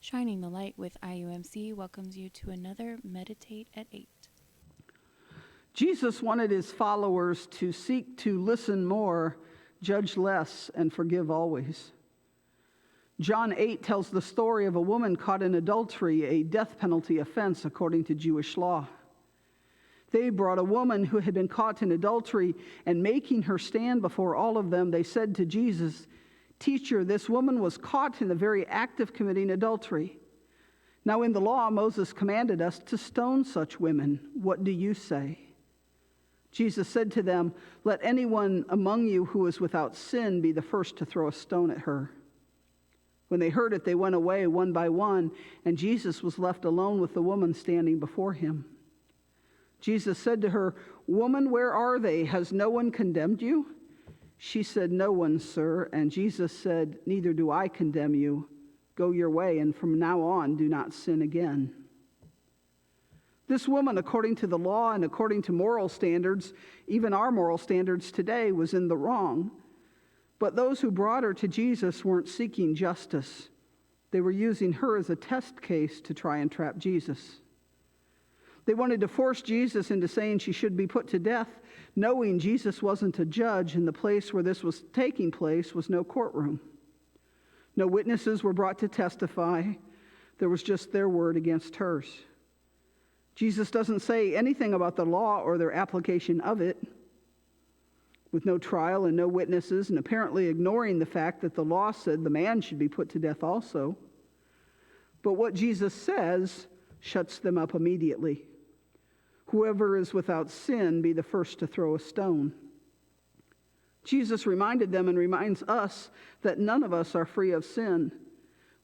Shining the Light with IUMC welcomes you to another Meditate at 8. Jesus wanted his followers to seek to listen more, judge less, and forgive always. John 8 tells the story of a woman caught in adultery, a death penalty offense according to Jewish law. They brought a woman who had been caught in adultery, and making her stand before all of them, they said to Jesus, "Teacher, this woman was caught in the very act of committing adultery. Now in the law, Moses commanded us to stone such women. What do you say?" Jesus said to them, "Let anyone among you who is without sin be the first to throw a stone at her." When they heard it, they went away one by one, and Jesus was left alone with the woman standing before him. Jesus said to her, "Woman, where are they? Has no one condemned you?" She said, "No one, sir." And Jesus said, "Neither do I condemn you. Go your way, and from now on do not sin again." This woman, according to the law and according to moral standards, even our moral standards today, was in the wrong. But those who brought her to Jesus weren't seeking justice. They were using her as a test case to try and trap Jesus. They wanted to force Jesus into saying she should be put to death, knowing Jesus wasn't a judge, and the place where this was taking place was no courtroom. No witnesses were brought to testify. There was just their word against hers. Jesus doesn't say anything about the law or their application of it. With no trial and no witnesses, and apparently ignoring the fact that the law said the man should be put to death also. But what Jesus says shuts them up immediately. "Whoever is without sin, be the first to throw a stone." Jesus reminded them and reminds us that none of us are free of sin.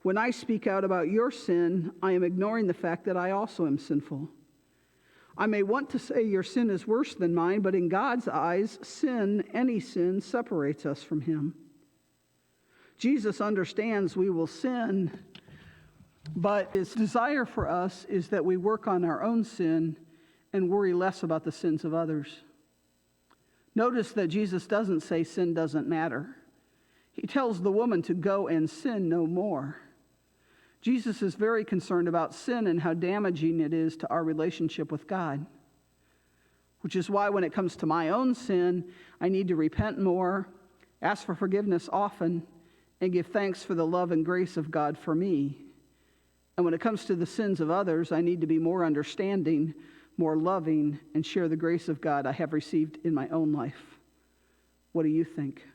When I speak out about your sin, I am ignoring the fact that I also am sinful. I may want to say your sin is worse than mine, but in God's eyes, sin, any sin, separates us from him. Jesus understands we will sin, but his desire for us is that we work on our own sin and worry less about the sins of others. Notice that Jesus doesn't say sin doesn't matter. He tells the woman to go and sin no more. Jesus is very concerned about sin and how damaging it is to our relationship with God. Which is why when it comes to my own sin, I need to repent more, ask for forgiveness often, and give thanks for the love and grace of God for me. And when it comes to the sins of others, I need to be more understanding, more loving, and share the grace of God I have received in my own life. What do you think?